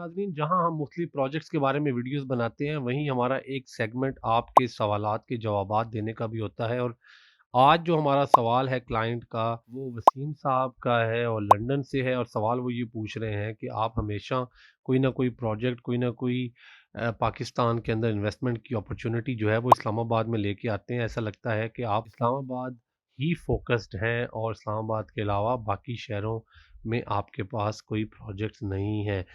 नाज़रीन, जहाँ हम मुख्तलिफ प्रोजेक्ट्स के बारे में वीडियोस बनाते हैं, वहीं हमारा एक सेगमेंट आपके सवालात के जवाबात देने का भी होता है। और आज जो हमारा सवाल है क्लाइंट का, वो वसीम साहब का है और लंदन से है। और सवाल वो ये पूछ रहे हैं कि आप हमेशा कोई ना कोई प्रोजेक्ट, कोई ना कोई पाकिस्तान के अंदर इन्वेस्टमेंट की अपॉर्चुनिटी जो है वो इस्लामाबाद में लेके आते हैं। ऐसा लगता है कि आप इस्लामाबाद ही फोकस्ड हैं और इस्लामाबाद के अलावा बाकी शहरों में आपके पास कोई प्रोजेक्ट्स नहीं है।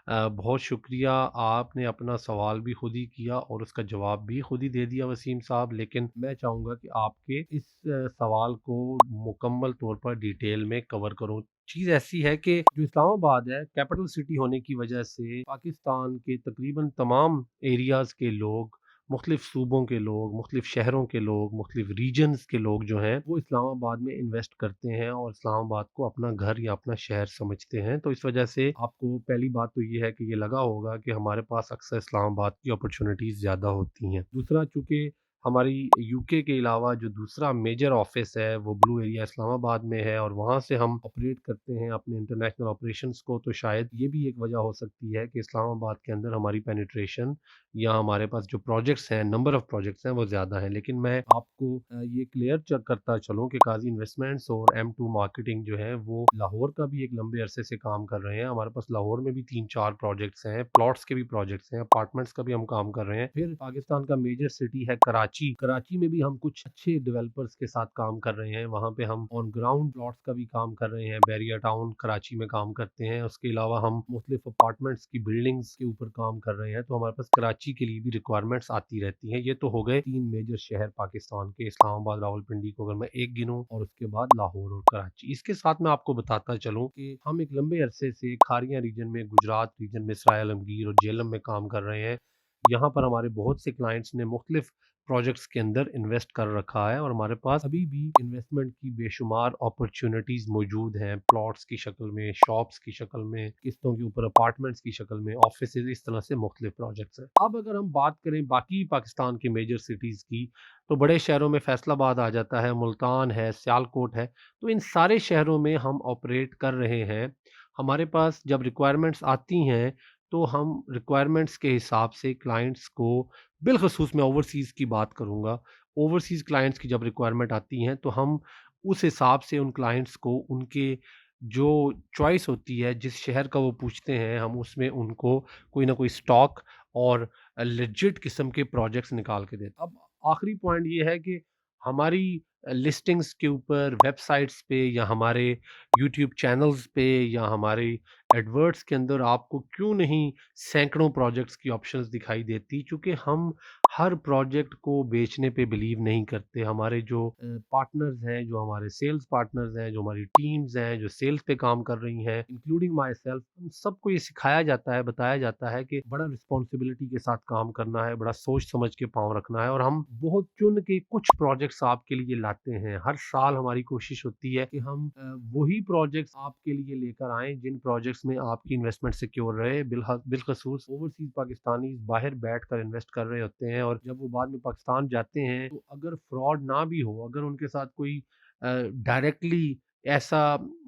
बहुत शुक्रिया, आपने अपना सवाल भी खुद ही किया और उसका जवाब भी खुद ही दे दिया वसीम साहब। लेकिन मैं चाहूँगा कि आपके इस सवाल को मुकम्मल तौर पर डिटेल में कवर करूँ। चीज़ ऐसी है कि जो इस्लामाबाद है, कैपिटल सिटी होने की वजह से पाकिस्तान के तकरीबन तमाम एरियाज़ के लोग, मुख्तलिफ सूबों के लोग, मुख्तलिफ शहरों के लोग, मुख्तलिफ रीजन्स के लोग जो हैं, वो इस्लामाबाद में इन्वेस्ट करते हैं और इस्लामाबाद को अपना घर या अपना शहर समझते हैं। तो इस वजह से आपको पहली बात तो ये है कि ये लगा होगा कि हमारे पास अक्सर इस्लामाबाद की अपॉर्चुनिटीज़ ज़्यादा होती हैं। दूसरा, चूँकि हमारी यूके के अलावा जो दूसरा मेजर ऑफ़िस है, वो ब्लू एरिया इस्लामाबाद में है और वहाँ से हम ऑपरेट करते हैं अपने इंटरनेशनल ऑपरेशंस को, तो शायद ये भी एक वजह हो सकती है कि इस्लामाबाद के अंदर हमारी पेनिट्रेशन या हमारे पास जो प्रोजेक्ट्स हैं, नंबर ऑफ प्रोजेक्ट्स हैं, वो ज़्यादा हैं। लेकिन मैं आपको ये क्लियर च करता चलूँ कि काज़ी इन्वेस्टमेंट्स और M2 मार्केटिंग जो है, वो लाहौर का भी एक लंबे अरसे से काम कर रहे हैं। हमारे पास लाहौर में भी 3-4 प्रोजेक्ट्स हैं, प्लॉट्स के भी प्रोजेक्ट्स हैं, अपार्टमेंट्स का भी हम काम कर रहे हैं। फिर पाकिस्तान का मेजर सिटी है कराची, कराची में भी हम कुछ अच्छे डेवलपर्स के साथ काम कर रहे हैं। वहाँ पे हम ऑन ग्राउंड प्लॉट्स का भी काम कर रहे हैं, बैरिया टाउन कराची में काम करते हैं। उसके अलावा हम मुख्तलिफ अपार्टमेंट्स की बिल्डिंग्स के ऊपर काम कर रहे हैं। तो हमारे पास कराची के लिए भी रिक्वायरमेंट्स आती रहती हैं। ये तो हो गए 3 मेजर शहर पाकिस्तान के, इस्लामाबाद, रावलपिंडी को अगर मैं एक गिनूँ, और उसके बाद लाहौर और कराची। इसके साथ मैं आपको बताता चलूँ कि हम एक लंबे अरसे से खारियां रीजन में, गुजरात रीजन में सराय आलमगीर और जेलम में काम कर रहे हैं। यहाँ पर हमारे बहुत से क्लाइंट्स ने मुख्तलिफ प्रोजेक्ट्स के अंदर इन्वेस्ट कर रखा है और हमारे पास अभी भी इन्वेस्टमेंट की बेशुमार अपॉर्चुनिटीज़ मौजूद हैं, प्लॉट्स की शक्ल में, शॉप्स की शक्ल में, किस्तों के ऊपर अपार्टमेंट्स की शक्ल में, ऑफिसेज़, इस तरह से मुख्तलिफ प्रोजेक्ट्स हैं। अब अगर हम बात करें बाकी पाकिस्तान के मेजर सिटीज़ की, तो बड़े शहरों में फैसलाबाद आ जाता है, मुल्तान है, सियालकोट है। तो इन सारे शहरों में हम ऑपरेट कर रहे हैं। हमारे पास जब रिक्वायरमेंट्स आती हैं, तो हम रिक्वायरमेंट्स के हिसाब से क्लाइंट्स को, बिलख़ुसूस मैं ओवरसीज़ की बात करूँगा, ओवरसीज़ क्लाइंट्स की जब रिक्वायरमेंट आती हैं, तो हम उस हिसाब से उन क्लाइंट्स को उनके जो चॉइस होती है, जिस शहर का वो पूछते हैं, हम उसमें उनको कोई ना कोई स्टॉक और लेजिट किस्म के प्रोजेक्ट्स निकाल के देते हैं। अब आखिरी पॉइंट ये है कि हमारी लिस्टिंग्स के ऊपर, वेबसाइट्स पे या हमारे यूट्यूब चैनल्स पे या हमारे एडवर्ट्स के अंदर आपको क्यों नहीं सैकड़ों प्रोजेक्ट्स की ऑप्शंस दिखाई देती? चूँकि हम हर प्रोजेक्ट को बेचने पे बिलीव नहीं करते। हमारे जो पार्टनर्स हैं, जो हमारे सेल्स पार्टनर्स हैं, जो हमारी टीम्स हैं, जो सेल्स पे काम कर रही हैं, इंक्लूडिंग माय सेल्फ, हम सबको ये सिखाया जाता है, बताया जाता है कि बड़ा रिस्पॉन्सिबिलिटी के साथ काम करना है, बड़ा सोच समझ के पाँव रखना है। और हम बहुत चुन के कुछ प्रोजेक्ट्स आपके लिए लाते हैं। हर साल हमारी कोशिश होती है कि हम वही प्रोजेक्ट्स आपके लिए लेकर आएँ, जिन प्रोजेक्ट्स में आपकी इन्वेस्टमेंट सिक्योर रहे। बिलख़ुसूस ओवरसीज़ पाकिस्तानीज़ बाहर बैठकर इन्वेस्ट कर रहे होते हैं और जब वो बाद में पाकिस्तान जाते हैं, तो अगर फ्रॉड ना भी हो, अगर उनके साथ कोई डायरेक्टली ऐसा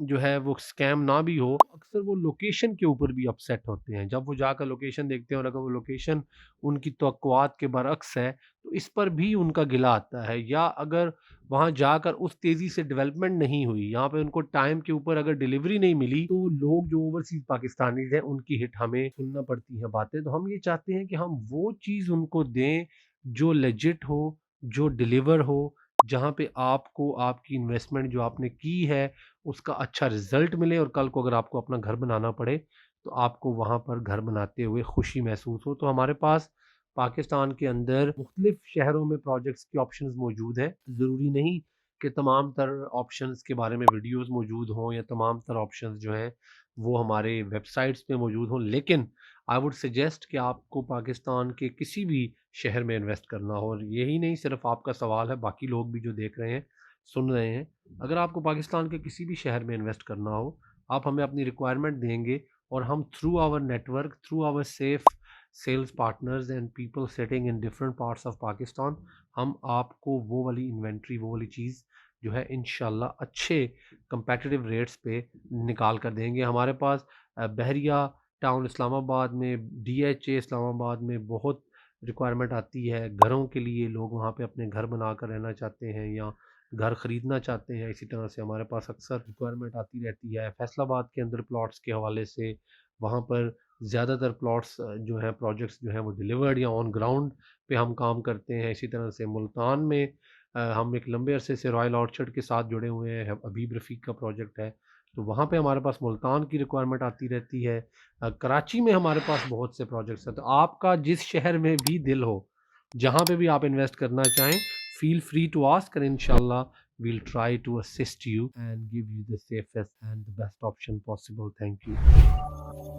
जो है वो स्कैम ना भी हो, अक्सर वो लोकेशन के ऊपर भी अपसेट होते हैं। जब वो जाकर लोकेशन देखते हैं और अगर वो लोकेशन उनकी तवक्कुआत के बरअक्स है, तो इस पर भी उनका गिला आता है। या अगर वहाँ जाकर उस तेज़ी से डेवलपमेंट नहीं हुई, यहाँ पे उनको टाइम के ऊपर अगर डिलीवरी नहीं मिली, तो लोग जो ओवरसीज़ पाकिस्तानीज़ हैं, उनकी हिट हमें सुनना पड़ती है बातें। तो हम ये चाहते हैं कि हम वो चीज़ उनको दें, जो लेजिट हो, जो डिलीवर हो, जहाँ पे आपको आपकी इन्वेस्टमेंट जो आपने की है, उसका अच्छा रिज़ल्ट मिले और कल को अगर आपको अपना घर बनाना पड़े, तो आपको वहाँ पर घर बनाते हुए खुशी महसूस हो। तो हमारे पास पाकिस्तान के अंदर मुख्तलिफ शहरों में प्रोजेक्ट्स के ऑप्शंस मौजूद हैं। ज़रूरी नहीं कि तमाम तर ऑप्शंस के बारे में वीडियोज़ मौजूद हों या तमाम तर ऑप्शंस जो हैं, वो हमारे वेबसाइट्स पे मौजूद हों। लेकिन आई वुड सजेस्ट कि आपको पाकिस्तान के किसी भी शहर में इन्वेस्ट करना हो, और यही नहीं सिर्फ आपका सवाल है, बाकी लोग भी जो देख रहे हैं, सुन रहे हैं, अगर आपको पाकिस्तान के किसी भी शहर में इन्वेस्ट करना हो, आप हमें अपनी रिक्वायरमेंट देंगे और हम through our network, through our safe sales partners and people sitting in different parts of Pakistan, हम आपको वो वाली इन्वेंट्री, वो वाली चीज़ जो है इंशाल्लाह अच्छे कंपेटिटिव रेट्स पे निकाल कर देंगे। हमारे पास बहरिया टाउन इस्लामाबाद में, डीएचए इस्लामाबाद में बहुत रिक्वायरमेंट आती है। घरों के लिए लोग वहाँ पे अपने घर बनाकर रहना चाहते हैं या घर ख़रीदना चाहते हैं। इसी तरह से हमारे पास अक्सर रिक्वायरमेंट आती रहती है। फैसलाबाद के अंदर प्लॉट्स के हवाले से वहाँ पर ज़्यादातर प्लॉट्स जो हैं प्रोजेक्ट्स जो हैं वो डिलीवर्ड या ऑन ग्राउंड पे हम काम करते हैं। इसी तरह से मुल्तान में हम एक लंबे अरसे से रॉयल ऑर्चर्ड के साथ जुड़े हुए हैं। हबीब रफ़ीक का प्रोजेक्ट है, तो वहाँ पे हमारे पास मुल्तान की रिक्वायरमेंट आती रहती है। कराची में हमारे पास बहुत से प्रोजेक्ट्स हैं, तो आपका जिस शहर में भी दिल हो, जहाँ पे भी आप इन्वेस्ट करना चाहें, feel free to ask and इंशाअल्लाह we'll try to assist you and give you the safest and the best option possible. Thank you.